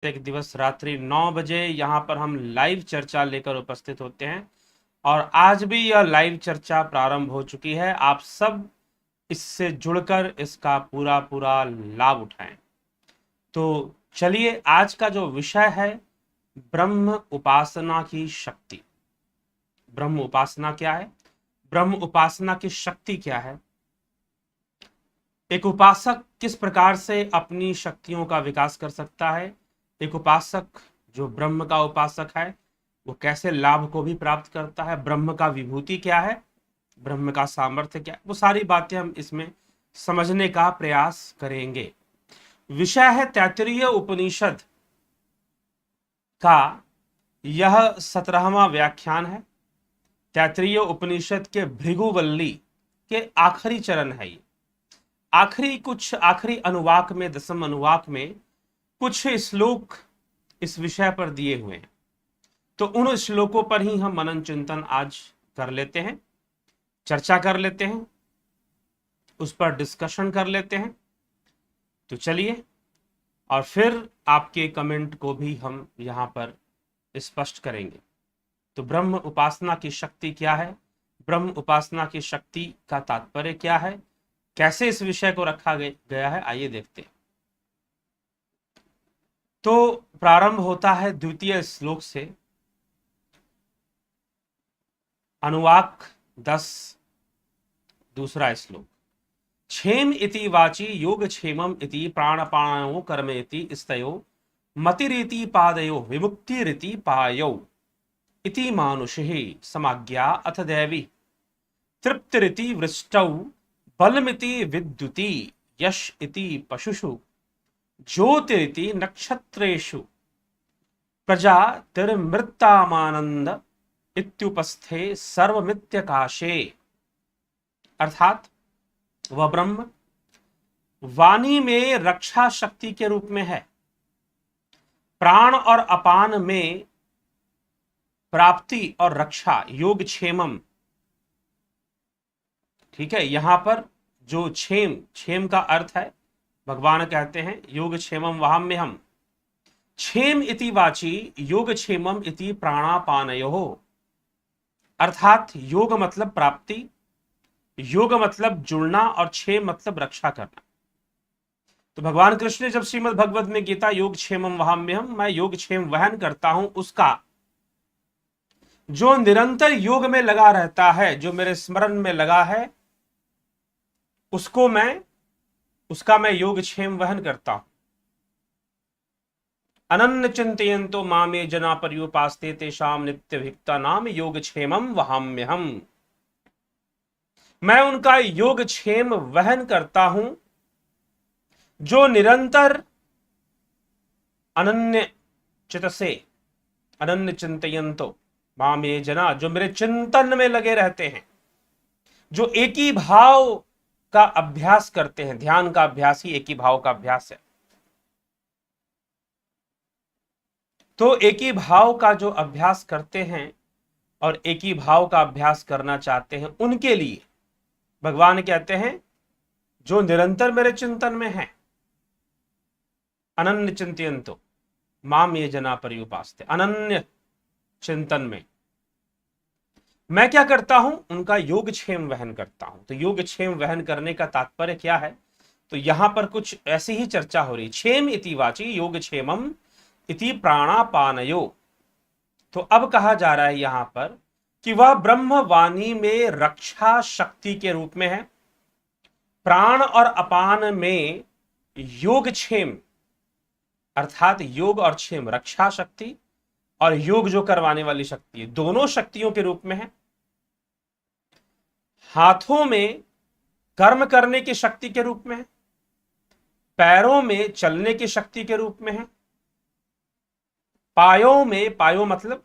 एक दिवस रात्रि 9 बजे यहाँ पर हम लाइव चर्चा लेकर उपस्थित होते हैं और आज भी यह लाइव चर्चा प्रारंभ हो चुकी है। आप सब इससे जुड़कर इसका पूरा पूरा लाभ उठाएं। तो चलिए, आज का जो विषय है ब्रह्म उपासना की शक्ति। ब्रह्म उपासना क्या है? ब्रह्म उपासना की शक्ति क्या है? एक उपासक किस प्रकार से अपनी शक्तियों का विकास कर सकता है? एक उपासक जो ब्रह्म का उपासक है वो कैसे लाभ को भी प्राप्त करता है? ब्रह्म का विभूति क्या है? ब्रह्म का सामर्थ्य क्या है? वो सारी बातें हम इसमें समझने का प्रयास करेंगे। विषय है तैत्तिरीय उपनिषद का यह 17वां व्याख्यान है। तैत्तिरीय उपनिषद के भृगुवल्ली के आखिरी चरण है। ये आखिरी अनुवाक में, 10वें अनुवाक में कुछ श्लोक इस विषय पर दिए हुए हैं। तो उन श्लोकों पर ही हम मनन चिंतन आज कर लेते हैं, चर्चा कर लेते हैं, उस पर डिस्कशन कर लेते हैं। तो चलिए, और फिर आपके कमेंट को भी हम यहां पर स्पष्ट करेंगे। तो ब्रह्म उपासना की शक्ति क्या है? ब्रह्म उपासना की शक्ति का तात्पर्य क्या है? कैसे इस विषय को रखा गया है, आइए देखते हैं। तो प्रारंभ होता है द्वितीय श्लोक से। अनुवाक 10, दूसरा श्लोक। क्षेम इति वाची योग क्षेमम इति प्राणपाणो कर्म इति स्तयो मतिरीति पादयो विमुक्तिरीति पायो इति मानुषिः समाज्ञा अथ दैवी तृप्तिरिति वृष्टौ बलमिति विद्युति यश इति पशुषु ज्योतिरिति नक्षत्रेषु प्रजा तिर्मृत्तामानंद इत्युपस्थे सर्वमित्यकाशे। अर्थात वह ब्रह्म वाणी में रक्षा शक्ति के रूप में है, प्राण और अपान में प्राप्ति और रक्षा, योग क्षेमम। ठीक है, यहां पर जो क्षेम का अर्थ है, भगवान कहते हैं योग क्षेमम वहां में हम क्षेम इति वाची योग क्षेमम इति प्राणापानयो। अर्थात योग मतलब प्राप्ति, योग मतलब जुड़ना और क्षेम मतलब रक्षा करना। तो भगवान कृष्ण ने जब श्रीमद् भगवद में गीता योग क्षेमम वहां में हम, मैं योग क्षेम वहन करता हूं, उसका जो निरंतर योग में लगा रहता है, जो मेरे स्मरण में लगा है, उसका मैं योग क्षेम वहन करता हूं। अनन्य चिंतयन्तो मामे जना पर्युपास्ते तेषाम नित्यभिक्ता नाम योग क्षेमम वहाम्यहम्। मैं उनका योग क्षेम वहन करता हूं जो निरंतर अनन्य चित से, अनन्य चिंतयन्तो मामे जना, जो मेरे चिंतन में लगे रहते हैं, जो एक ही भाव का अभ्यास करते हैं। ध्यान का अभ्यास ही एक ही भाव का अभ्यास है। तो एक ही भाव का जो अभ्यास करते हैं और एक ही भाव का अभ्यास करना चाहते हैं, उनके लिए भगवान कहते हैं जो निरंतर मेरे चिंतन में है, अनन्य चिंतयन्तो माम ये जना पर्युपास्ते, अनन्य चिंतन में मैं क्या करता हूं, उनका योग क्षेम वहन करता हूं। तो योग क्षेम वहन करने का तात्पर्य क्या है? तो यहां पर कुछ ऐसी ही चर्चा हो रही। क्षेम इति वाची योग क्षेमम इति प्राणापानयो। तो अब कहा जा रहा है यहां पर कि वह ब्रह्म वाणी में रक्षा शक्ति के रूप में है, प्राण और अपान में योग क्षेम, अर्थात योग और क्षेम रक्षा शक्ति और योग जो करवाने वाली शक्ति है, दोनों शक्तियों के रूप में है। हाथों में कर्म करने की शक्ति के रूप में है, पैरों में चलने की शक्ति के रूप में है, पायों में, पायों मतलब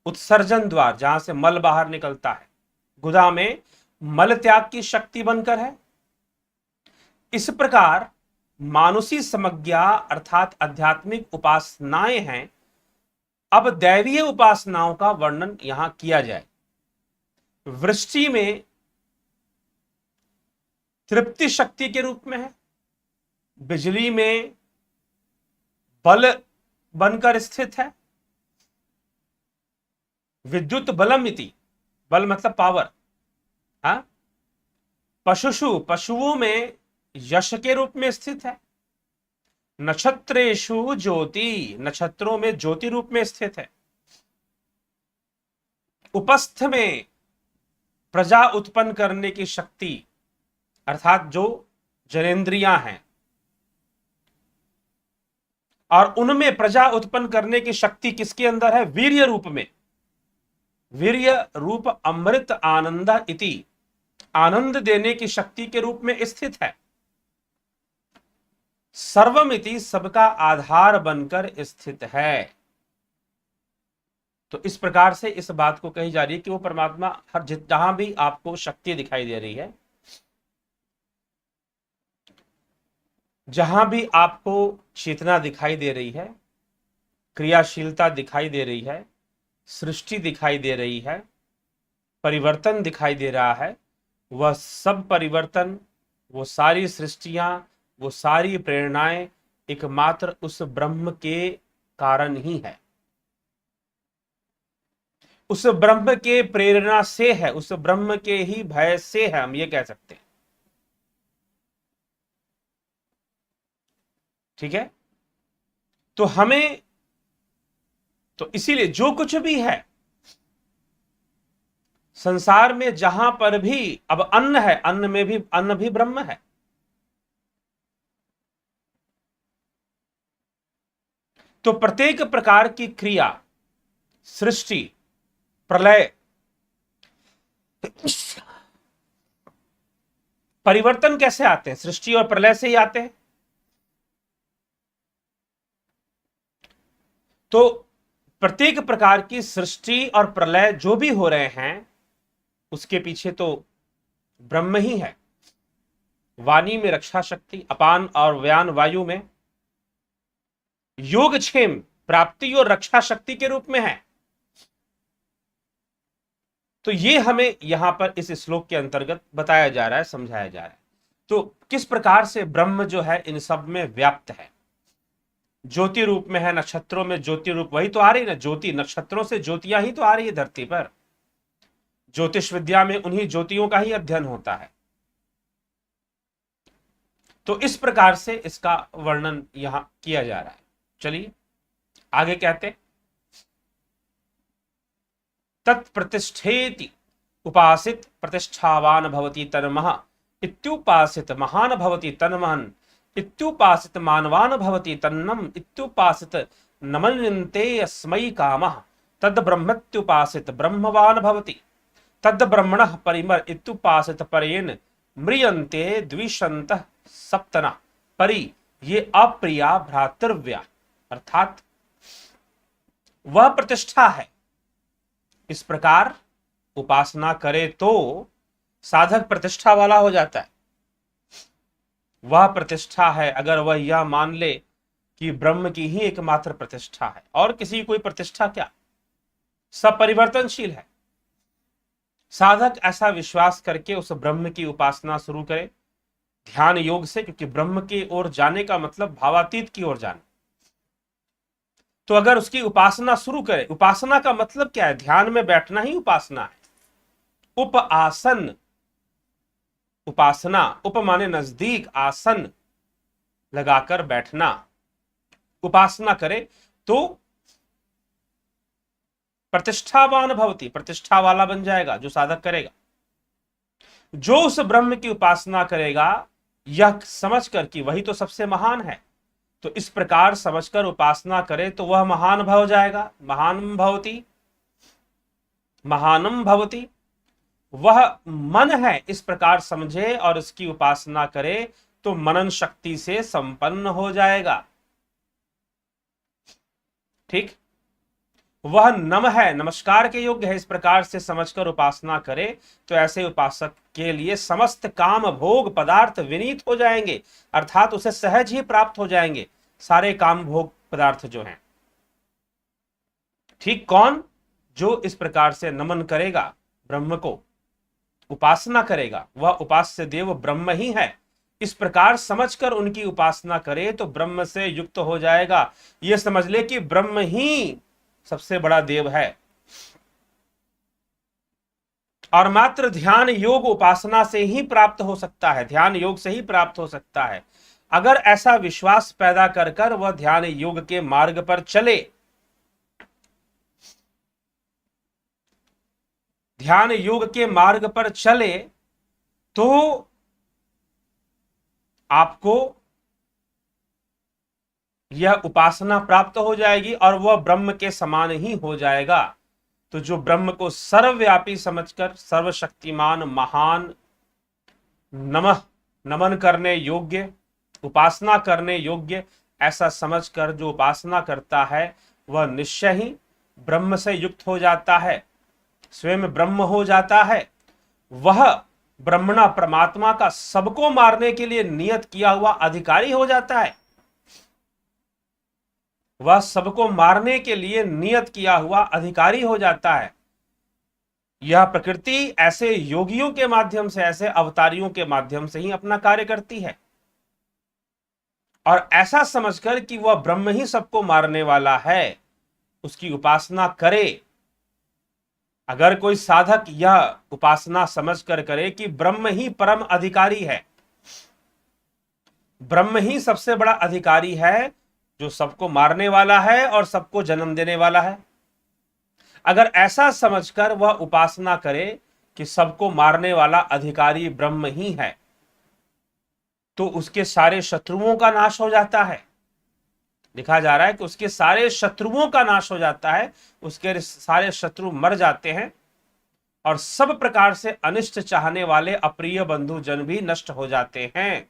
उत्सर्जन द्वार, जहां से मल बाहर निकलता है, गुदा में मल त्याग की शक्ति बनकर है। इस प्रकार मानुषी समज्ञा अर्थात आध्यात्मिक उपासनाएं हैं। अब दैवीय उपासनाओं का वर्णन यहां किया जाए। वृष्टि में तृप्ति शक्ति के रूप में है, बिजली में बल बनकर स्थित है। विद्युत बलम इति, बल मतलब पावर। हाँ, पशुषु, पशुओं में यश के रूप में स्थित है। नक्षत्रेषु ज्योति, नक्षत्रों में ज्योति रूप में स्थित है। उपस्थ में प्रजा उत्पन्न करने की शक्ति, अर्थात जो जनेंद्रियां हैं, और उनमें प्रजा उत्पन्न करने की शक्ति किसके अंदर है? वीर्य रूप में। वीर्य रूप अमृत आनंद इति, आनंद देने की शक्ति के रूप में स्थित है। सर्वमिति, सबका आधार बनकर स्थित है। तो इस प्रकार से इस बात को कही जा रही है कि वो परमात्मा हर जहां भी आपको शक्ति दिखाई दे रही है, जहां भी आपको चेतना दिखाई दे रही है, क्रियाशीलता दिखाई दे रही है, सृष्टि दिखाई दे रही है, परिवर्तन दिखाई दे रहा है, वह सब परिवर्तन, वो सारी सृष्टियां, वो सारी प्रेरणाएं एकमात्र उस ब्रह्म के कारण ही है। उस ब्रह्म के प्रेरणा से है, उस ब्रह्म के ही भय से है, हम ये कह सकते हैं। ठीक है, तो हमें, तो इसीलिए जो कुछ भी है संसार में, जहां पर भी अब अन्न है, अन्न में भी, अन्न भी ब्रह्म है। तो प्रत्येक प्रकार की क्रिया, सृष्टि, प्रलय, परिवर्तन कैसे आते हैं? सृष्टि और प्रलय से ही आते हैं। तो प्रत्येक प्रकार की सृष्टि और प्रलय जो भी हो रहे हैं, उसके पीछे तो ब्रह्म ही है। वाणी में रक्षा शक्ति, अपान और व्यान वायु में योगक्षेम प्राप्ति और रक्षा शक्ति के रूप में है। तो ये हमें यहां पर इस श्लोक के अंतर्गत बताया जा रहा है, समझाया जा रहा है। तो किस प्रकार से ब्रह्म जो है इन सब में व्याप्त है, ज्योति रूप में है, नक्षत्रों में ज्योति रूप, वही तो आ रही ना ज्योति, नक्षत्रों से ज्योतियां ही तो आ रही है धरती पर। ज्योतिष विद्या में उन्हीं ज्योतियों का ही अध्ययन होता है। तो इस प्रकार से इसका वर्णन यहां किया जा रहा है। चलिए आगे कहते, तत्प्रतिष्ठेति उपासित प्रतिष्ठावान भवति तन्मः इत्युपासित महान भवति तन्महन् इत्युपासित मानवान भवति तन्नम इत्युपासित नमन्यन्ते अस्मै कामः तद ब्रह्मत्युपासित ब्रह्मवान भवति तद ब्रह्मणः परिमर इत्युपासित परेन म्रियन्ते द्विषन्तः सप्तना परि, ये अप्रिया भ्रातृव्या, अर्थात वह प्रतिष्ठा है। इस प्रकार उपासना करे तो साधक प्रतिष्ठा वाला हो जाता है। वह प्रतिष्ठा है, अगर वह यह मान ले कि ब्रह्म की ही एकमात्र प्रतिष्ठा है, और किसी कोई प्रतिष्ठा क्या, सब परिवर्तनशील है। साधक ऐसा विश्वास करके उस ब्रह्म की उपासना शुरू करे ध्यान योग से, क्योंकि ब्रह्म की ओर जाने का मतलब भावातीत की ओर जाना। तो अगर उसकी उपासना शुरू करे, उपासना का मतलब क्या है? ध्यान में बैठना ही उपासना है। उप आसन, उपासना, उप माने नजदीक, आसन लगाकर बैठना, उपासना करे तो प्रतिष्ठावान भवति, प्रतिष्ठा वाला बन जाएगा जो साधक करेगा। जो उस ब्रह्म की उपासना करेगा यह समझकर कि वही तो सबसे महान है, तो इस प्रकार समझकर उपासना करे तो वह महान भव जाएगा। महानम भवति, महानम भवति, वह मन है, इस प्रकार समझे और इसकी उपासना करे तो मनन शक्ति से संपन्न हो जाएगा। ठीक, वह नम है, नमस्कार के योग्य है, इस प्रकार से समझकर उपासना करे तो ऐसे उपासक के लिए समस्त काम भोग पदार्थ विनीत हो जाएंगे, अर्थात उसे सहज ही प्राप्त हो जाएंगे सारे काम भोग पदार्थ जो हैं। ठीक, कौन? जो इस प्रकार से नमन करेगा, ब्रह्म को उपासना करेगा, वह उपास्य देव ब्रह्म ही है। इस प्रकार समझकर उनकी उपासना करे तो ब्रह्म से युक्त हो जाएगा। यह समझ ले कि ब्रह्म ही सबसे बड़ा देव है। और मात्र ध्यान योग उपासना से ही प्राप्त हो सकता है, ध्यान योग से ही प्राप्त हो सकता है। अगर ऐसा विश्वास पैदा कर कर वह ध्यान योग के मार्ग पर चले, ध्यान योग के मार्ग पर चले, तो आपको यह उपासना प्राप्त हो जाएगी और वह ब्रह्म के समान ही हो जाएगा। तो जो ब्रह्म को सर्वव्यापी समझकर, सर्वशक्तिमान, महान, नमः, नमन करने योग्य, उपासना करने योग्य, ऐसा समझकर जो उपासना करता है वह निश्चय ही ब्रह्म से युक्त हो जाता है, स्वयं ब्रह्म हो जाता है। वह ब्रह्मणा परमात्मा का सबको मारने के लिए नियत किया हुआ अधिकारी हो जाता है। वह सबको मारने के लिए नियत किया हुआ अधिकारी हो जाता है। यह प्रकृति ऐसे योगियों के माध्यम से, ऐसे अवतारियों के माध्यम से ही अपना कार्य करती है। और ऐसा समझकर कि वह ब्रह्म ही सबको मारने वाला है, उसकी उपासना करे। अगर कोई साधक यह उपासना समझकर करे कि ब्रह्म ही परम अधिकारी है, ब्रह्म ही सबसे बड़ा अधिकारी है, जो सबको मारने वाला है और सबको जन्म देने वाला है, अगर ऐसा समझकर वह उपासना करे कि सबको मारने वाला अधिकारी ब्रह्म ही है, तो उसके सारे शत्रुओं का नाश हो जाता है। लिखा जा रहा है कि उसके सारे शत्रुओं का नाश हो जाता है, उसके सारे शत्रु मर जाते हैं और सब प्रकार से अनिष्ट चाहने वाले अप्रिय बंधु जन भी नष्ट हो जाते हैं।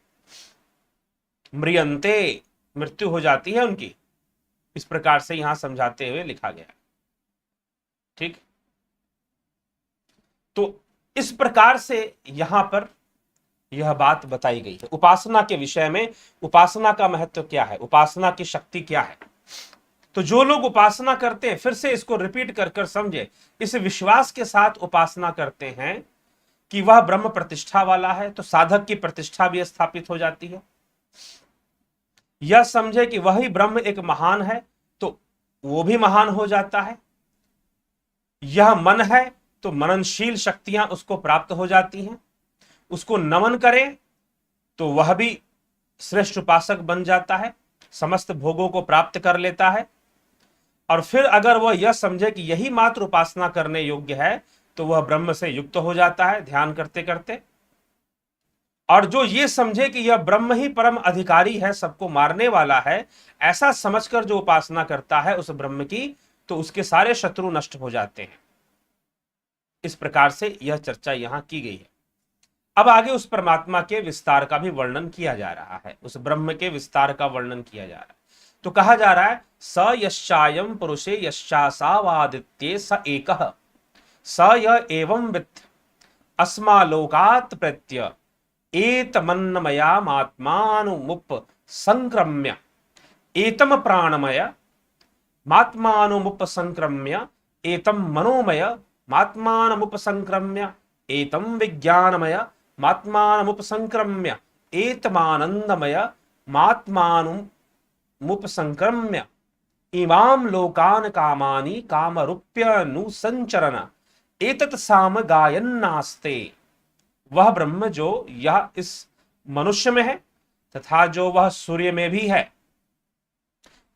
म्रियंते, मृत्यु हो जाती है उनकी। इस प्रकार से यहां समझाते हुए लिखा गया। ठीक, तो इस प्रकार से यहां पर यह बात बताई गई है उपासना के विषय में। उपासना का महत्व क्या है, उपासना की शक्ति क्या है। तो जो लोग उपासना करते हैं, फिर से इसको रिपीट कर कर समझे, इस विश्वास के साथ उपासना करते हैं कि वह ब्रह्म प्रतिष्ठा वाला है, तो साधक की प्रतिष्ठा भी स्थापित हो जाती है। यह समझे कि वही ब्रह्म एक महान है, तो वो भी महान हो जाता है। यह मन है, तो मननशील शक्तियां उसको प्राप्त हो जाती हैं। उसको नमन करे तो वह भी श्रेष्ठ उपासक बन जाता है, समस्त भोगों को प्राप्त कर लेता है। और फिर अगर वह यह समझे कि यही मात्र उपासना करने योग्य है, तो वह ब्रह्म से युक्त हो जाता है ध्यान करते करते। और जो ये समझे कि यह ब्रह्म ही परम अधिकारी है, सबको मारने वाला है, ऐसा समझकर जो उपासना करता है उस ब्रह्म की, तो उसके सारे शत्रु नष्ट हो जाते हैं। इस प्रकार से यह चर्चा यहां की गई है। अब आगे उस परमात्मा के विस्तार का भी वर्णन किया जा रहा है, उस ब्रह्म के विस्तार का वर्णन किया जा रहा है। तो कहा जा रहा है, स यश्चायं पुरुषे यश्चासावादित्ये स एकः स य एवं वित्त अस्मालोकात् प्रत्य एतमन्नमयामात्मानुमुप संक्रम्य एतम प्राणमय मात्मानुमुप संक्रम्य एतम मनोमय मात्मानमुप संक्रम्य एतम विज्ञानमय मात्मानमुप संक्रम्य एतमानंदमय मात्मानुमुप संक्रम्य इमाम लोकान कामानि कामरूप्यनुसंचरन एतत् साम गायन्नास्ते। वह ब्रह्म जो यह इस मनुष्य में है तथा जो वह सूर्य में भी है,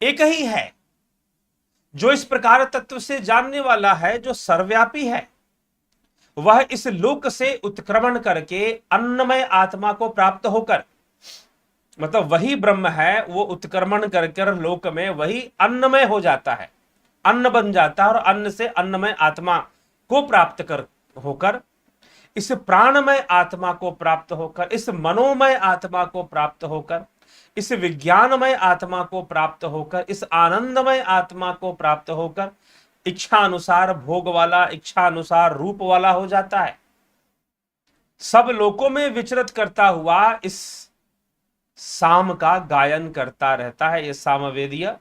एक ही है। जो इस प्रकार तत्व से जानने वाला है, जो सर्वव्यापी है, वह इस लोक से उत्क्रमण करके अन्नमय आत्मा को प्राप्त होकर, मतलब वही ब्रह्म है, वो उत्क्रमण कर लोक में वही अन्नमय हो जाता है, अन्न बन जाता है और अन्न से अन्नमय आत्मा को प्राप्त कर होकर, इस प्राणमय आत्मा को प्राप्त होकर, इस मनोमय आत्मा को प्राप्त होकर, इस विज्ञानमय आत्मा को प्राप्त होकर, इस आनंदमय आत्मा को प्राप्त होकर इच्छा अनुसार भोग वाला, इच्छा अनुसार रूप वाला हो जाता है। सब लोकों में विचरत करता हुआ इस साम का गायन करता रहता है। यह सामवेदीय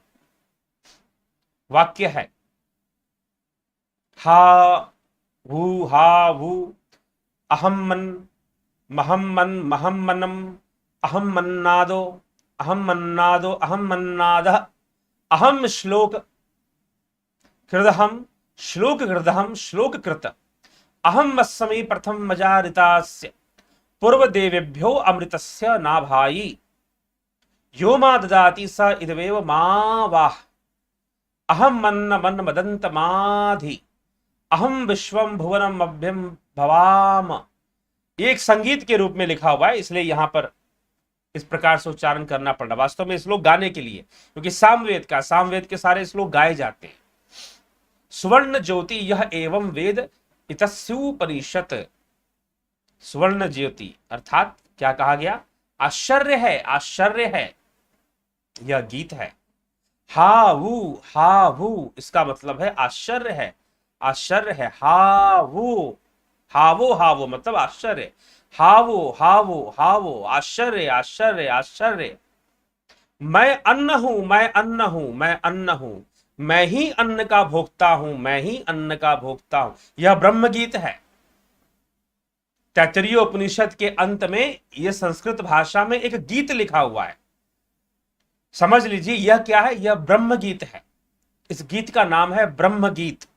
वाक्य है। हा वू अहम मन महम मन महम मनम अहम मन्नादो, अहम मन्नादो, अहम मन्नादः, अहम श्लोक कृदहम, श्लोक कृदहम, श्लोक कृत, अहम अस्मि प्रथम मजारितास्य, पूर्व देवेभ्यो अमृतस्य नाभाई, यो मा ददाति स इदवेव मा वाह, अहम मन्न मन्न मदंत माधि, अहम विश्वम भुवनम अभ्यम भवाम। एक संगीत के रूप में लिखा हुआ है, इसलिए यहां पर इस प्रकार से उच्चारण करना पड़ा। वास्तव में श्लोक गाने के लिए, क्योंकि सामवेद के सारे श्लोक गाए जाते हैं। सुवर्ण ज्योति यह एवं वेद इतस्योपनिषत्। सुवर्ण ज्योति अर्थात क्या कहा गया? आश्चर्य है, आश्चर्य है, यह गीत है। हा वू इसका मतलब है आश्चर्य है, आश्चर्य है। हावो मतलब आश्चर्य। हावो आश्चर्य, आश्चर्य, आश्चर्य। मैं अन्न हूं, मैं अन्न हूं, मैं अन्न हूं, मैं ही अन्न का भोक्ता हूं, मैं ही अन्न का भोक्ता हूं। यह ब्रह्म गीत है। तैत्तिरीय उपनिषद के अंत में यह संस्कृत भाषा में एक गीत लिखा हुआ है। समझ लीजिए यह क्या है? यह ब्रह्म गीत है। इस गीत का नाम है ब्रह्म गीत,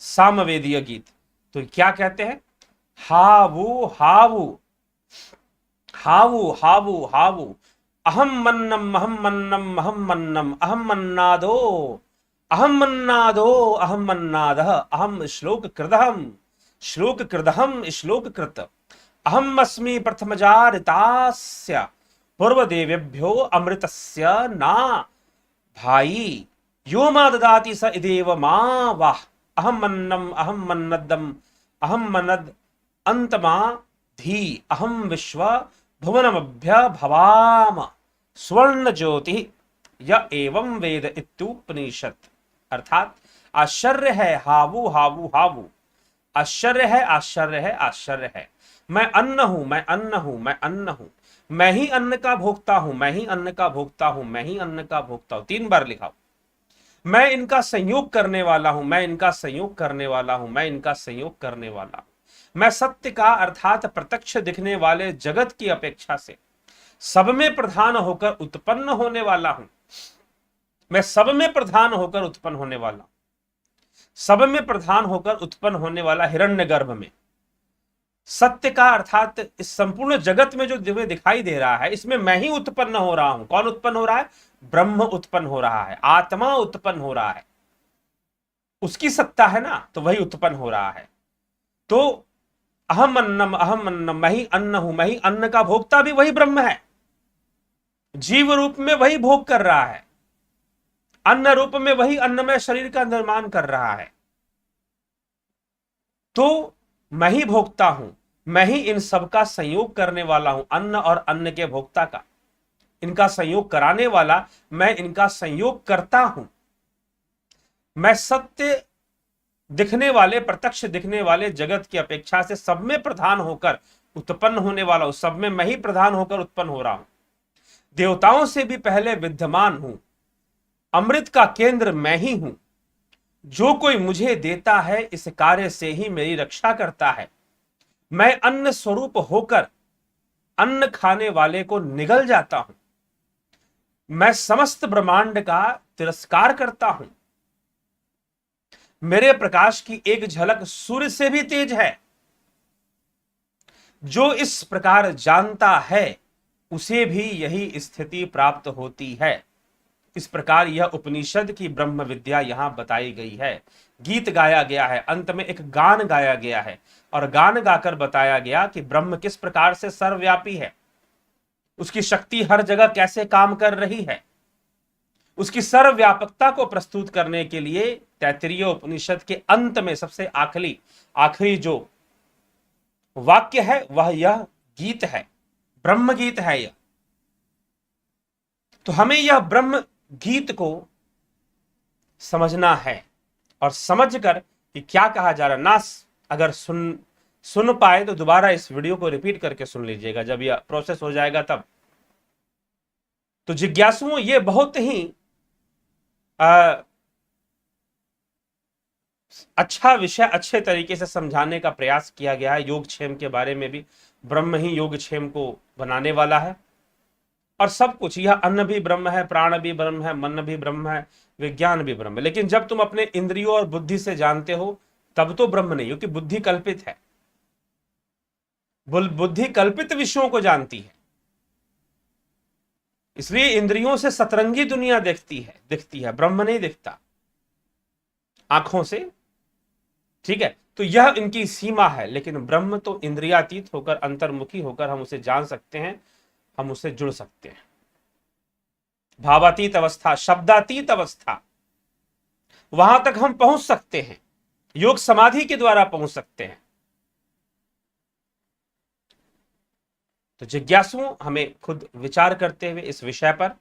सामवेदीय गीत। तो क्या कहते हैं? हावू हावू हावू हावू हावू, अहम मन्नम अहम मन्नम अहम मन्नम, अहम मन्नादो अहम मन्नादो अहम मन्नादः, अहम श्लोक कृदहम श्लोक कृदहम श्लोक कृत, अहम अस्मि प्रथमजारितास्य, पूर्व देवेभ्यो अमृतस्य ना भाई, यो मा ददाति स इदेव मा वाह, अहम मन्नम अहम मन्नदम अहम मन्नद अंतमा धी, अहम विश्व भुवनमभ्य भवाम, स्वर्ण ज्योति य एवं वेद इत्युपनिषद। अर्थात आश्चर्य है, हावू हावू हावू, आश्चर्य है, आश्चर्य है, आश्चर्य है। मैं अन्न हूं, मैं अन्न हूं, मैं अन्न हूं, मैं ही अन्न का भोक्ता हूं, मैं ही अन्न का भोक्ता हूं, मैं ही अन्न का भोक्ता हूं। 3 बार लिखा। मैं इनका संयोग करने वाला हूं, मैं इनका संयोग करने वाला हूं, मैं इनका संयोग करने वाला हूं। मैं सत्य का अर्थात प्रत्यक्ष दिखने वाले जगत की अपेक्षा से सब में प्रधान होकर उत्पन्न होने वाला हूं। मैं सब में प्रधान होकर उत्पन्न होने वाला, सब में प्रधान होकर उत्पन्न होने वाला हिरण्यगर्भ में। सत्य का अर्थात इस संपूर्ण जगत में जो दिव्य दिखाई दे रहा है, इसमें मैं ही उत्पन्न हो रहा हूं। कौन उत्पन्न हो रहा है? ब्रह्म उत्पन्न हो रहा है, आत्मा उत्पन्न हो रहा है। उसकी सत्ता है ना, तो वही उत्पन्न हो रहा है। तो अहम अन्नम, मैं ही अन्न हूं, मैं ही अन्न का भोक्ता भी वही ब्रह्म है। जीव रूप में वही भोग कर रहा है, अन्न रूप में वही अन्नमय शरीर का निर्माण कर रहा है। तो मैं ही भोक्ता हूं, मैं ही इन सब का संयोग करने वाला हूं, अन्न और अन्न के भोक्ता का, इनका संयोग कराने वाला, मैं इनका संयोग करता हूं। मैं सत्य दिखने वाले, प्रत्यक्ष दिखने वाले जगत की अपेक्षा से सब में प्रधान होकर उत्पन्न होने वाला हूं, सब में मैं ही प्रधान होकर उत्पन्न हो रहा हूं। देवताओं से भी पहले विद्यमान हूं, अमृत का केंद्र मैं ही हूं। जो कोई मुझे देता है इस कार्य से ही मेरी रक्षा करता है। मैं अन्न स्वरूप होकर अन्न खाने वाले को निगल जाता हूं। मैं समस्त ब्रह्मांड का तिरस्कार करता हूं। मेरे प्रकाश की एक झलक सूर्य से भी तेज है। जो इस प्रकार जानता है उसे भी यही स्थिति प्राप्त होती है। इस प्रकार यह उपनिषद की ब्रह्म विद्या यहां बताई गई है। गीत गाया गया है, अंत में एक गान गाया गया है और गान गाकर बताया गया कि ब्रह्म किस प्रकार से सर्वव्यापी है, उसकी शक्ति हर जगह कैसे काम कर रही है। उसकी सर्वव्यापकता को प्रस्तुत करने के लिए तैत्तिरीय उपनिषद के अंत में सबसे आखिरी जो वाक्य है वह यह गीत है, ब्रह्म गीत है यह। तो हमें यह ब्रह्म गीत को समझना है और समझकर कि क्या कहा जा रहा है ना, अगर सुन पाए तो दोबारा इस वीडियो को रिपीट करके सुन लीजिएगा जब यह प्रोसेस हो जाएगा तब। तो जिज्ञासुओं, ये बहुत ही अच्छा विषय अच्छे तरीके से समझाने का प्रयास किया गया है। योगक्षेम के बारे में भी ब्रह्म ही योगक्षेम को बनाने वाला है। और सब कुछ, यह अन्न भी ब्रह्म है, प्राण भी ब्रह्म है, मन भी ब्रह्म है, विज्ञान भी ब्रह्म है। लेकिन जब तुम अपने इंद्रियों और बुद्धि से जानते हो तब तो ब्रह्म नहीं, क्योंकि बुद्धि कल्पित है, बुद्धि कल्पित विषयों को जानती है, इसलिए इंद्रियों से सतरंगी दुनिया दिखती है, ब्रह्म नहीं दिखता आंखों से। ठीक है, तो यह इनकी सीमा है। लेकिन ब्रह्म तो इंद्रियातीत होकर, अंतर्मुखी होकर हम उसे जान सकते हैं, हम उससे जुड़ सकते हैं। भावातीत अवस्था, शब्दातीत अवस्था, वहां तक हम पहुंच सकते हैं, योग समाधि के द्वारा पहुंच सकते हैं। तो जिज्ञासुओं, हमें खुद विचार करते हुए इस विषय पर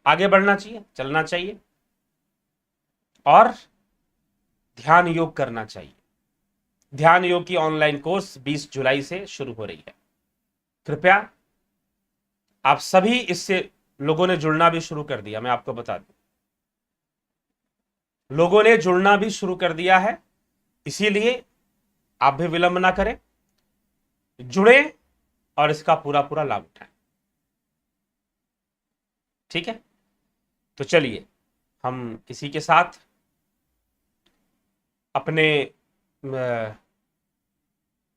आगे बढ़ना चाहिए, चलना चाहिए और ध्यान योग करना चाहिए। ध्यान योग की ऑनलाइन कोर्स 20 जुलाई से शुरू हो रही है। कृपया आप सभी, इससे लोगों ने जुड़ना भी शुरू कर दिया, मैं आपको बता दूं, लोगों ने जुड़ना भी शुरू कर दिया है, इसीलिए आप भी विलंब ना करें, जुड़े और इसका पूरा पूरा लाभ उठाएं। ठीक है, तो चलिए हम इसी के साथ अपने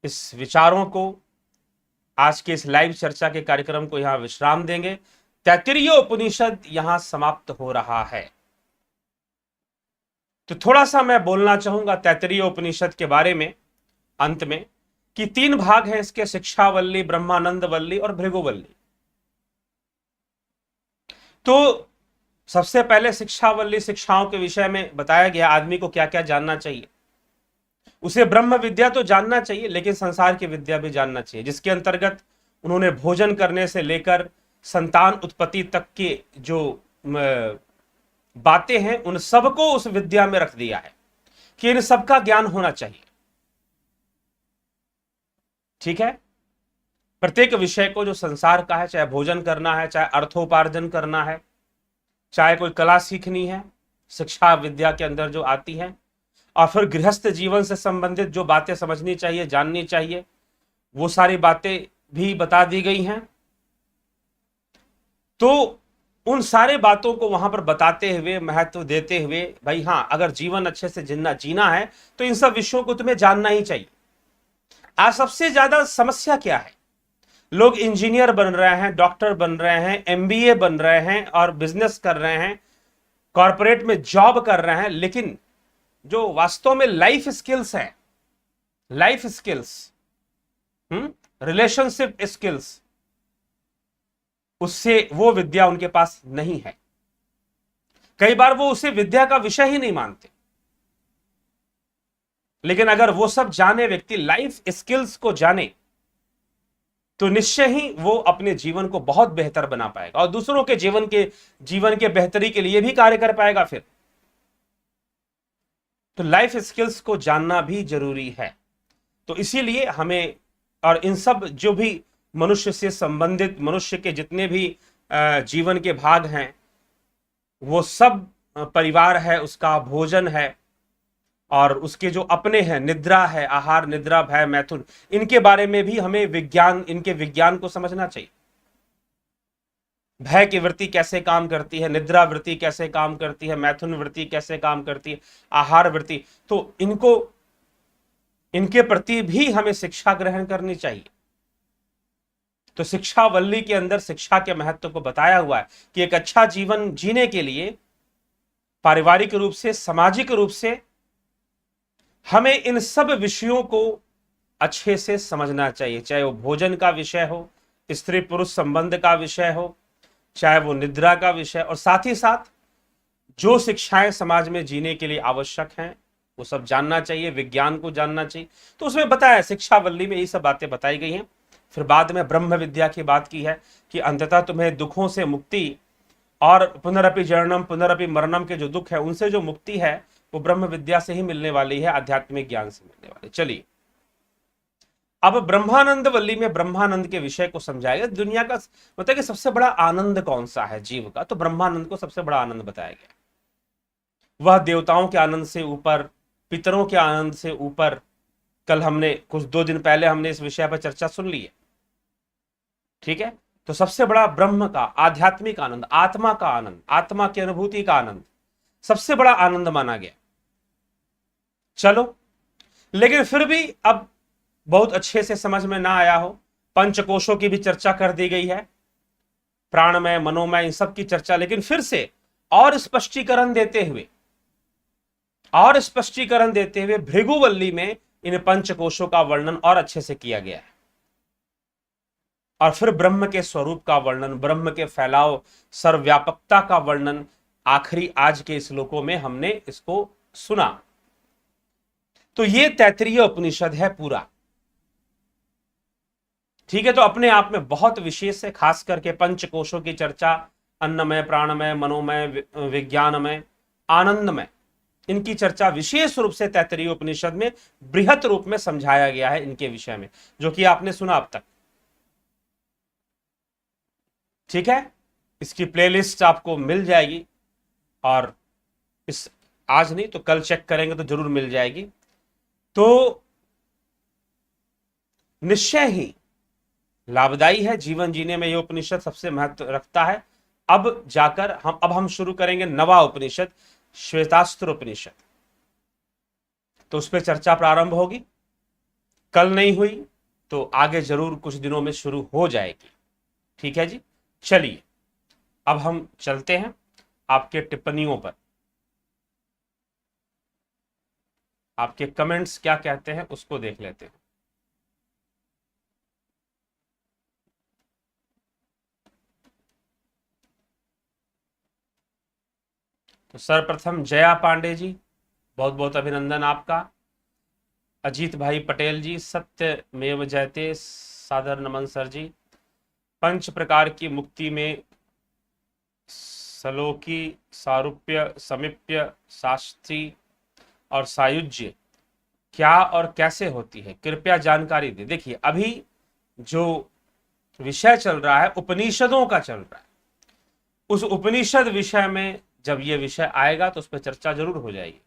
इस विचारों को, आज के इस लाइव चर्चा के कार्यक्रम को यहां विश्राम देंगे। तैत्तिरीय उपनिषद यहां समाप्त हो रहा है। तो थोड़ा सा मैं बोलना चाहूंगा तैत्तिरीय उपनिषद के बारे में अंत में, कि 3 भाग हैं इसके, शिक्षावल्ली, ब्रह्मानंदवल्ली और भृगुवल्ली। तो सबसे पहले शिक्षावल्ली, शिक्षाओं के विषय में बताया गया आदमी को क्या क्या जानना चाहिए। उसे ब्रह्म विद्या तो जानना चाहिए, लेकिन संसार की विद्या भी जानना चाहिए, जिसके अंतर्गत उन्होंने भोजन करने से लेकर संतान उत्पत्ति तक के जो बातें हैं, उन सबको उस विद्या में रख दिया है कि इन सबका ज्ञान होना चाहिए। ठीक है, प्रत्येक विषय को जो संसार का है, चाहे भोजन करना है, चाहे अर्थोपार्जन करना है, चाहे कोई कला सीखनी है, शिक्षा विद्या के अंदर जो आती है, और फिर गृहस्थ जीवन से संबंधित जो बातें समझनी चाहिए, जाननी चाहिए, वो सारी बातें भी बता दी गई हैं। तो उन सारे बातों को वहां पर बताते हुए, महत्व देते हुए, भाई हां, अगर जीवन अच्छे से जीना है तो इन सब विषयों को तुम्हें जानना ही चाहिए। आज सबसे ज्यादा समस्या क्या है? लोग इंजीनियर बन रहे हैं, डॉक्टर बन रहे हैं, एमबीए बन रहे हैं और बिजनेस कर रहे हैं, कॉर्पोरेट में जॉब कर रहे हैं, लेकिन जो वास्तव में लाइफ स्किल्स हैं, लाइफ स्किल्स, रिलेशनशिप स्किल्स, उससे वो विद्या उनके पास नहीं है। कई बार वो उसे विद्या का विषय ही नहीं मानते। लेकिन अगर वो सब जाने व्यक्ति लाइफ स्किल्स को जाने, तो निश्चय ही वो अपने जीवन को बहुत बेहतर बना पाएगा और दूसरों के जीवन के बेहतरी के लिए भी कार्य कर पाएगा। फिर तो लाइफ स्किल्स को जानना भी जरूरी है। तो इसीलिए हमें, और इन सब जो भी मनुष्य से संबंधित, मनुष्य के जितने भी जीवन के भाग हैं, वो सब परिवार है, उसका भोजन है, और उसके जो अपने हैं, निद्रा है, आहार, निद्रा, भय, मैथुन, इनके बारे में भी हमें इनके विज्ञान को समझना चाहिए। भय की वृत्ति कैसे काम करती है, निद्रा वृत्ति कैसे काम करती है, मैथुन वृत्ति कैसे काम करती है, आहार वृत्ति, तो इनके प्रति भी हमें शिक्षा ग्रहण करनी चाहिए। तो शिक्षावल्ली के अंदर शिक्षा के महत्व को बताया हुआ है कि एक अच्छा जीवन जीने के लिए पारिवारिक रूप से, सामाजिक रूप से हमें इन सब विषयों को अच्छे से समझना चाहिए, चाहे वो भोजन का विषय हो, स्त्री पुरुष संबंध का विषय हो, चाहे वो निद्रा का विषय, और साथ ही साथ जो शिक्षाएं समाज में जीने के लिए आवश्यक हैं वो सब जानना चाहिए, विज्ञान को जानना चाहिए। तो उसमें बताया, शिक्षावल्ली में ये सब बातें बताई गई हैं। फिर बाद में ब्रह्म विद्या की बात की है कि अंततः तुम्हें दुखों से मुक्ति और पुनरपि जननम पुनरपि मरणम के जो दुख है, उनसे जो मुक्ति है, वो ब्रह्म विद्या से ही मिलने वाली है, आध्यात्मिक ज्ञान से मिलने वाली। चलिए, अब ब्रह्मानंद वल्ली में ब्रह्मानंद के विषय को समझाया गया। दुनिया का मतलब कि सबसे बड़ा आनंद कौन सा है जीव का, तो ब्रह्मानंद को सबसे बड़ा आनंद बताया गया। वह देवताओं के आनंद से ऊपर, पितरों के आनंद से ऊपर। कल हमने 2 दिन पहले हमने इस विषय पर चर्चा सुन ली है। ठीक है, तो सबसे बड़ा ब्रह्म का आध्यात्मिक आनंद, आत्मा का आनंद, आत्मा की अनुभूति का आनंद सबसे बड़ा आनंद माना गया। चलो, लेकिन फिर भी अब बहुत अच्छे से समझ में ना आया हो, पंचकोशों की भी चर्चा कर दी गई है, प्राणमय, मनोमय, इन सब की चर्चा, लेकिन फिर से और स्पष्टीकरण देते हुए भृगुवल्ली में इन पंचकोशों का वर्णन और अच्छे से किया गया है, और फिर ब्रह्म के स्वरूप का वर्णन, ब्रह्म के फैलाव, सर्वव्यापकता का वर्णन आखिरी आज के श्लोकों में हमने इसको सुना। तो ये तैत्तिरीय उपनिषद है पूरा। ठीक है, तो अपने आप में बहुत विशेष है, खास करके पंचकोशों की चर्चा, अन्नमय, प्राणमय, मनोमय, विज्ञानमय, आनंदमय, इनकी चर्चा विशेष रूप से तैत्तिरीय उपनिषद में बृहत रूप में समझाया गया है इनके विषय में, जो कि आपने सुना अब तक। ठीक है, इसकी प्लेलिस्ट आपको मिल जाएगी, और इस आज नहीं तो कल चेक करेंगे तो जरूर मिल जाएगी। तो निश्चय ही लाभदायी है, जीवन जीने में यह उपनिषद सबसे महत्व रखता है। अब जाकर हम शुरू करेंगे नवा उपनिषद, श्वेतास्त्र उपनिषद, तो उस पर चर्चा प्रारंभ होगी। कल नहीं हुई तो आगे जरूर कुछ दिनों में शुरू हो जाएगी। ठीक है जी, चलिए अब हम चलते हैं आपके टिप्पणियों पर, आपके कमेंट्स क्या कहते हैं उसको देख लेते हैं। तो सर्वप्रथम जया पांडे जी, बहुत बहुत अभिनंदन आपका। अजीत भाई पटेल जी, सत्यमेव जयते, सादर नमन सर जी। पंच प्रकार की मुक्ति में सलोकी, सारूप्य, समीप्य, शास्त्री और सायुज्य क्या और कैसे होती है, कृपया जानकारी दे। देखिए, अभी जो विषय चल रहा है उपनिषदों का चल रहा है, उस उपनिषद विषय में जब ये विषय आएगा तो उस पर चर्चा जरूर हो जाएगी।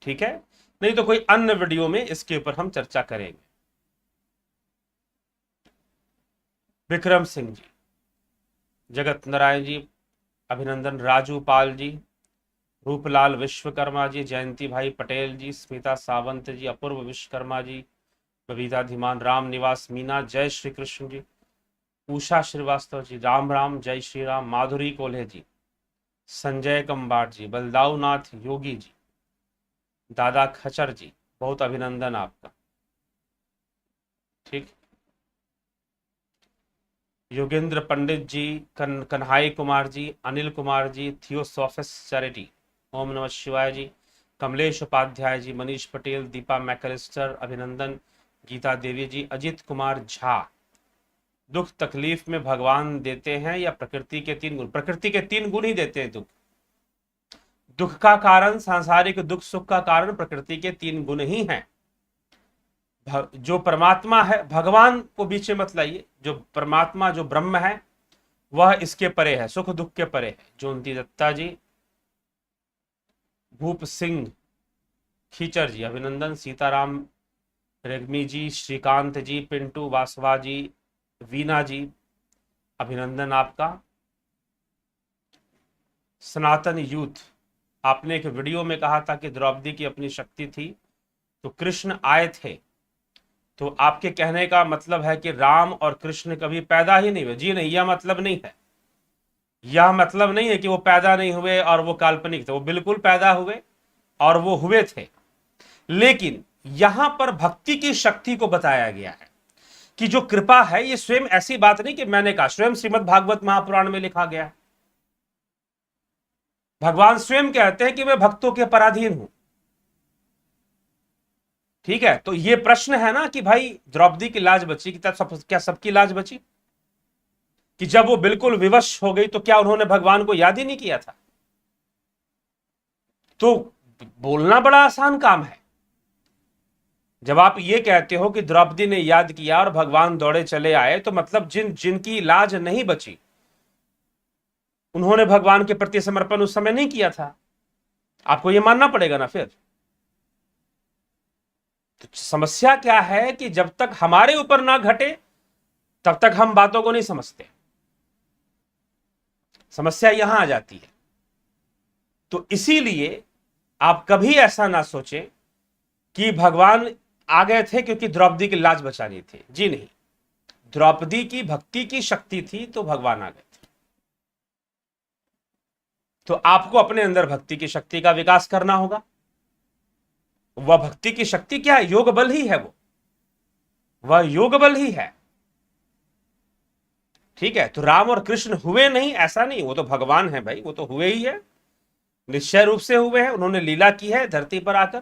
ठीक है, नहीं तो कोई अन्य वीडियो में इसके ऊपर हम चर्चा करेंगे। विक्रम सिंह जी, जगत नारायण जी अभिनंदन, राजू पाल जी, रूपलाल विश्वकर्मा जी, जयंती भाई पटेल जी, स्मिता सावंत जी, अपूर्व विश्वकर्मा जी, बबीता धीमान, राम निवास मीना, जय श्री कृष्ण जी, उषा श्रीवास्तव जी, राम राम, जय श्री राम, माधुरी कोल्हे जी, संजय कंबाट जी, बलदाऊ नाथ योगी जी, दादा खचर जी, बहुत अभिनंदन आपका। ठीक, योगेंद्र पंडित जी, कन्हाई कुमार जी, अनिल कुमार जी, थियोसॉफिस चैरिटी, ओम नमः शिवाय जी, कमलेश उपाध्याय जी, मनीष पटेल, दीपा मैकलिस्टर अभिनंदन, गीता देवी जी, अजित कुमार झा, दुख तकलीफ में भगवान देते हैं या प्रकृति के 3 गुण? प्रकृति के 3 गुण ही देते हैं दुख। दुख का कारण, सांसारिक दुख सुख का कारण प्रकृति के 3 गुण ही हैं। जो परमात्मा है, भगवान को बीच में मत लाइए, जो परमात्मा जो ब्रह्म है वह इसके परे है, सुख दुख के परे है। जोंती दत्ता जी, भूप सिंह खीचर जी अभिनंदन, सीताराम रेग्मी जी, श्रीकांत जी, पिंटू वासवा जी, वीना जी अभिनंदन आपका। सनातन यूथ, आपने एक वीडियो में कहा था कि द्रौपदी की अपनी शक्ति थी तो कृष्ण आए थे, तो आपके कहने का मतलब है कि राम और कृष्ण कभी पैदा ही नहीं हुए? जी नहीं, यह मतलब नहीं है, यह मतलब नहीं है कि वो पैदा नहीं हुए और वो काल्पनिक थे, वो बिल्कुल पैदा हुए और वो हुए थे। लेकिन यहां पर भक्ति की शक्ति को बताया गया है कि जो कृपा है ये स्वयं, ऐसी बात नहीं कि मैंने कहा, स्वयं श्रीमद् भागवत महापुराण में लिखा गया है। भगवान स्वयं कहते हैं कि मैं भक्तों के पराधीन हूं। ठीक है, तो ये प्रश्न है ना कि भाई द्रौपदी की लाज बची कि क्या सबकी लाज बची? कि जब वो बिल्कुल विवश हो गई तो क्या उन्होंने भगवान को याद ही नहीं किया था? तो बोलना बड़ा आसान काम है। जब आप ये कहते हो कि द्रौपदी ने याद किया और भगवान दौड़े चले आए, तो मतलब जिनकी लाज नहीं बची उन्होंने भगवान के प्रति समर्पण उस समय नहीं किया था। आपको यह मानना पड़ेगा ना फिर। तो समस्या क्या है कि जब तक हमारे ऊपर ना घटे तब तक हम बातों को नहीं समझते। समस्या यहां आ जाती है। तो इसीलिए आप कभी ऐसा ना सोचें कि भगवान आ गए थे क्योंकि द्रौपदी की लाज बचानी थी। जी नहीं, द्रौपदी की भक्ति की शक्ति थी तो भगवान आ गए थे। तो आपको अपने अंदर भक्ति की शक्ति का विकास करना होगा। वह भक्ति की शक्ति क्या है? योग बल ही है। वह योग बल ही है। ठीक है, तो राम और कृष्ण हुए नहीं ऐसा नहीं, वो तो भगवान है भाई, वो तो हुए ही है, निश्चय रूप से हुए हैं। उन्होंने लीला की है धरती पर आकर,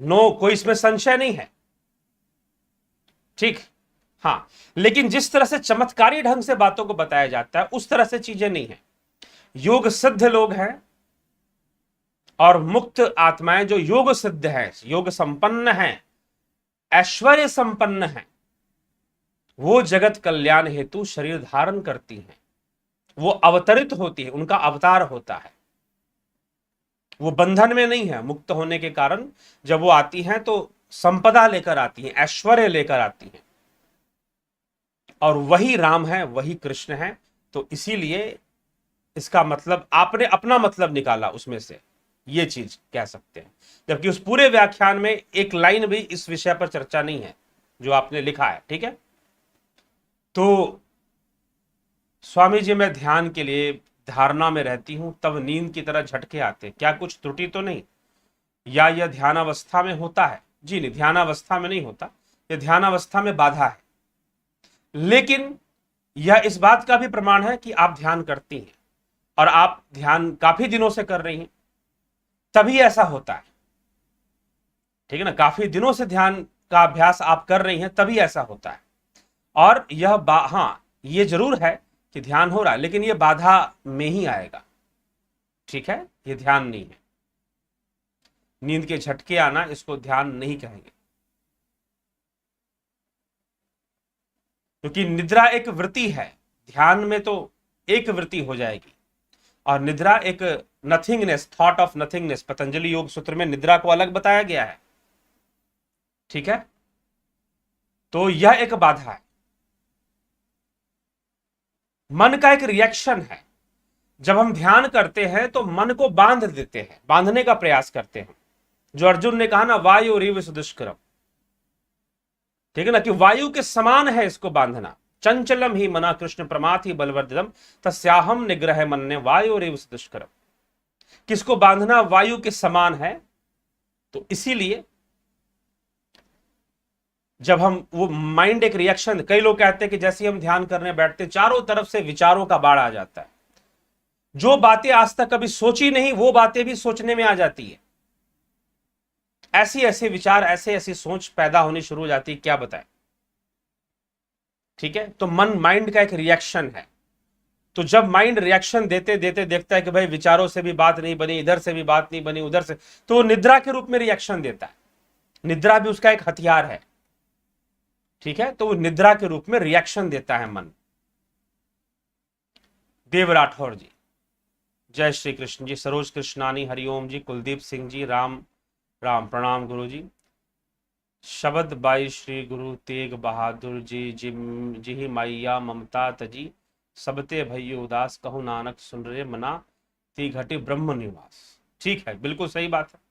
नो, कोई इसमें संशय नहीं है। ठीक, हाँ, लेकिन जिस तरह से चमत्कारी ढंग से बातों को बताया जाता है उस तरह से चीजें नहीं है। योग सिद्ध लोग हैं और मुक्त आत्माएं जो योग सिद्ध है, योग संपन्न है, ऐश्वर्य संपन्न है, वो जगत कल्याण हेतु शरीर धारण करती हैं। वो अवतरित होती है, उनका अवतार होता है। वो बंधन में नहीं है। मुक्त होने के कारण जब वो आती हैं तो संपदा लेकर आती हैं, ऐश्वर्य लेकर आती हैं, और वही राम है, वही कृष्ण है। तो इसीलिए इसका मतलब आपने अपना मतलब निकाला उसमें से, ये चीज कह सकते हैं। जबकि उस पूरे व्याख्यान में एक लाइन भी इस विषय पर चर्चा नहीं है जो आपने लिखा है। ठीक है, तो स्वामी जी, मैं ध्यान के लिए धारणा में रहती हूं तब नींद की तरह झटके आते, क्या कुछ त्रुटि तो नहीं? या यह ध्यानावस्था में होता है? जी नहीं, ध्यानावस्था में नहीं होता, यह ध्यानावस्था में बाधा है। लेकिन यह इस बात का भी प्रमाण है कि आप ध्यान करती हैं और आप ध्यान काफी दिनों से कर रही हैं, तभी ऐसा होता है। ठीक है ना, काफी दिनों से ध्यान का अभ्यास आप कर रही हैं तभी ऐसा होता है। और यह हाँ, ये जरूर है कि ध्यान हो रहा है, लेकिन यह बाधा में ही आएगा। ठीक है, ये ध्यान नहीं है। नींद के झटके आना, इसको ध्यान नहीं कहेंगे, क्योंकि निद्रा एक वृत्ति है। ध्यान में तो एक वृत्ति हो जाएगी, और निद्रा एक nothingness, thought of nothingness. Patanjali योग सूत्र में निद्रा को अलग बताया गया है। ठीक है, तो यह एक बाधा है। मन का एक रिएक्शन है। जब हम ध्यान करते हैं तो मन को बांध देते हैं, बांधने का प्रयास करते हैं। जो अर्जुन ने कहा ना, वायु रिव सुदुष्करम, ठीक है ना, कि वायु के समान है इसको बांधना। चंचलम ही मना कृष्ण प्रमाथि बलवर्धनम तस्याहम निग्रह मन्ने वायु रिव सुदुष्करम। किसको बांधना? वायु के समान है। तो इसीलिए जब हम वो माइंड एक रिएक्शन, कई लोग कहते हैं कि जैसे हम ध्यान करने बैठते चारों तरफ से विचारों का बाढ़ आ जाता है। जो बातें आज तक कभी सोची नहीं वो बातें भी सोचने में आ जाती है। ऐसी ऐसे विचार, ऐसे ऐसी सोच पैदा होनी शुरू हो जाती है, क्या बताएं। ठीक है, तो मन, माइंड का एक रिएक्शन है। तो जब माइंड रिएक्शन देते देते देखता है कि भाई विचारों से भी बात नहीं बनी, इधर से भी बात नहीं बनी, उधर से, तो वो निद्रा के रूप में रिएक्शन देता है। निद्रा भी उसका एक हथियार है। ठीक है, तो वो निद्रा के रूप में रिएक्शन देता है मन। देव राठौर जी, जय श्री कृष्ण जी। सरोज कृष्णानी, हरिओम जी। कुलदीप सिंह जी, राम राम, प्रणाम गुरु जी। शब्द बाई श्री गुरु तेग बहादुर जी, जी मैया ममता तजी, सबते भैया उदास, कहु नानक सुन रे मना, ती घटी ब्रह्म निवास। ठीक है, बिल्कुल सही बात है।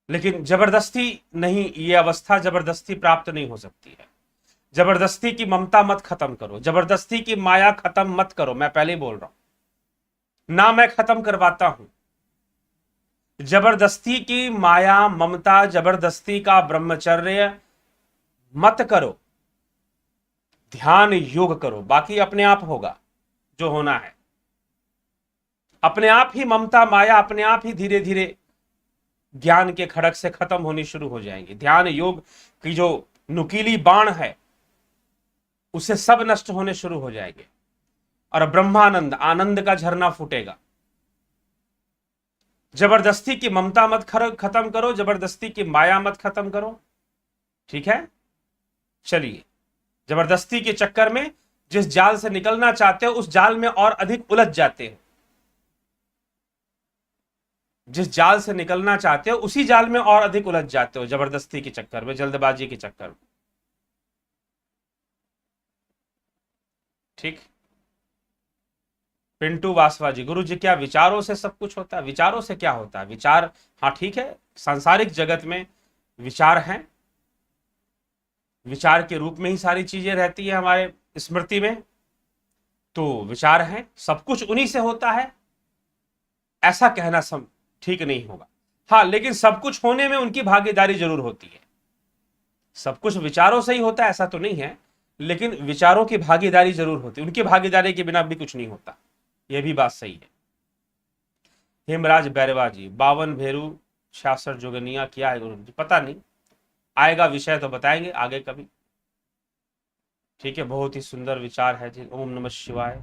लेकिन जबरदस्ती नहीं, ये अवस्था जबरदस्ती प्राप्त नहीं हो सकती है। जबरदस्ती की ममता मत खत्म करो, जबरदस्ती की माया खत्म मत करो। मैं पहले ही बोल रहा हूं ना, मैं खत्म करवाता हूं। जबरदस्ती की माया, ममता, जबरदस्ती का ब्रह्मचर्य मत करो। ध्यान योग करो, बाकी अपने आप होगा जो होना है। अपने आप ही ममता, माया अपने आप ही धीरे धीरे ज्ञान के खड़क से खत्म होनी शुरू हो जाएंगी। ध्यान योग की जो नुकीली बाण है उससे सब नष्ट होने शुरू हो जाएंगे, और ब्रह्मानंद, आनंद का झरना फूटेगा। जबरदस्ती की ममता मत खत्म करो, जबरदस्ती की माया मत खत्म करो। ठीक है, चलिए, जबरदस्ती के चक्कर में जिस जाल से निकलना चाहते हो उस जाल में और अधिक उलझ जाते हो। जिस जाल से निकलना चाहते हो उसी जाल में और अधिक उलझ जाते हो, जबरदस्ती के चक्कर में, जल्दबाजी के चक्कर में। ठीक। पिंटू वासवा जी, गुरु जी क्या विचारों से सब कुछ होता है? विचारों से क्या होता है? विचार, हाँ ठीक है, सांसारिक जगत में विचार हैं, विचार के रूप में ही सारी चीजें रहती है हमारे स्मृति में, तो विचार हैं, सब कुछ उन्हीं से होता है, ऐसा कहना सम ठीक नहीं होगा। हाँ, लेकिन सब कुछ होने में उनकी भागीदारी जरूर होती है। सब कुछ विचारों से ही होता है ऐसा तो नहीं है, लेकिन विचारों की भागीदारी जरूर होती है, उनकी भागीदारी के बिना भी कुछ नहीं होता, यह भी बात सही है। हेमराज बैरवा जी, 52 भेरू 66 जोगनिया क्या है गुरु जी? पता नहीं, आएगा विषय तो बताएंगे आगे कभी। ठीक है, बहुत ही सुंदर विचार है जी। ओम नमः शिवाय।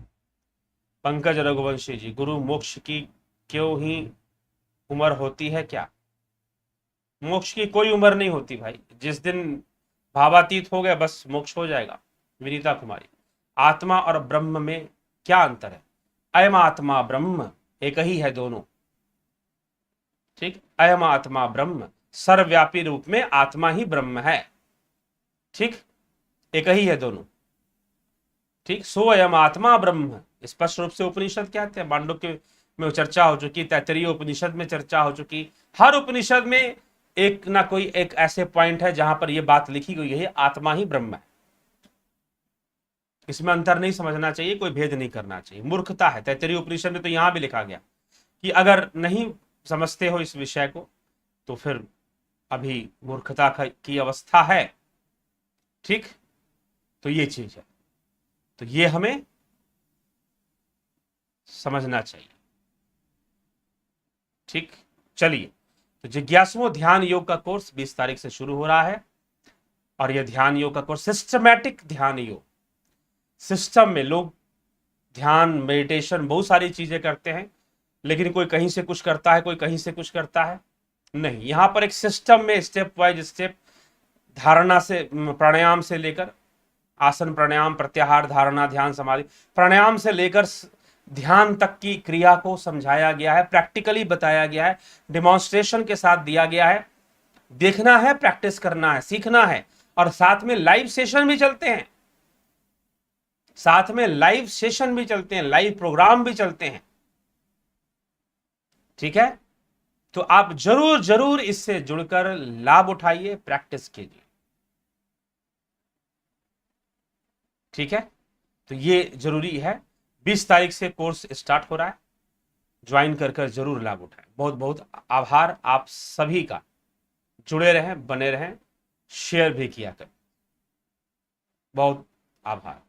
पंकज रघुवंशी जी, गुरु मोक्ष की क्यों ही उम्र होती है क्या? मोक्ष की कोई उम्र नहीं होती भाई, जिस दिन भावातीत हो गया बस मोक्ष हो जाएगा। विनीता कुमारी, आत्मा और ब्रह्म में क्या अंतर है? अयम आत्मा ब्रह्म एक ही है दोनों। ठीक, अयम आत्मा ब्रह्म, सर्वव्यापी रूप में आत्मा ही ब्रह्म है। ठीक, एक ही है दोनों। ठीक, सो अयम आत्मा ब्रह्म, स्पष्ट रूप से उपनिषद कहते हैं। मांडुक्य में चर्चा हो चुकी, तैत्तरीय उपनिषद में चर्चा हो चुकी। हर उपनिषद में एक ना कोई एक ऐसे पॉइंट है जहां पर यह बात लिखी गई है, आत्मा ही ब्रह्म है। इसमें अंतर नहीं समझना चाहिए, कोई भेद नहीं करना चाहिए, मूर्खता है। तैत्तरीय उपनिषद में तो यहां भी लिखा गया कि अगर नहीं समझते हो इस विषय को तो फिर अभी मूर्खता की अवस्था है। ठीक, तो ये चीज है, तो ये हमें समझना चाहिए। ठीक, चलिए, तो जिज्ञासुओं ध्यान योग का कोर्स 20 तारीख से शुरू हो रहा है, और यह ध्यान योग का कोर्स सिस्टमैटिक ध्यान योग, सिस्टम में लोग ध्यान मेडिटेशन बहुत सारी चीजें करते हैं, लेकिन कोई कहीं से कुछ करता है, कोई कहीं से कुछ करता है, नहीं, यहां पर एक सिस्टम में स्टेप वाइज स्टेप, धारणा से, प्राणायाम से लेकर आसन प्राणायाम, प्रत्याहार, धारणा, ध्यान, समाधि, प्राणायाम से लेकर ध्यान तक की क्रिया को समझाया गया है, प्रैक्टिकली बताया गया है, डिमॉन्स्ट्रेशन के साथ दिया गया है। देखना है, प्रैक्टिस करना है, सीखना है, और साथ में लाइव सेशन भी चलते हैं, साथ में लाइव सेशन भी चलते हैं, लाइव प्रोग्राम भी चलते हैं। ठीक है, तो आप जरूर जरूर इससे जुड़कर लाभ उठाइए, प्रैक्टिस कीजिए। ठीक है, तो ये जरूरी है। 20 तारीख से कोर्स स्टार्ट हो रहा है, ज्वाइन कर जरूर लाभ उठाएं। बहुत बहुत आभार आप सभी का, जुड़े रहें, बने रहें, शेयर भी किया करें। बहुत आभार।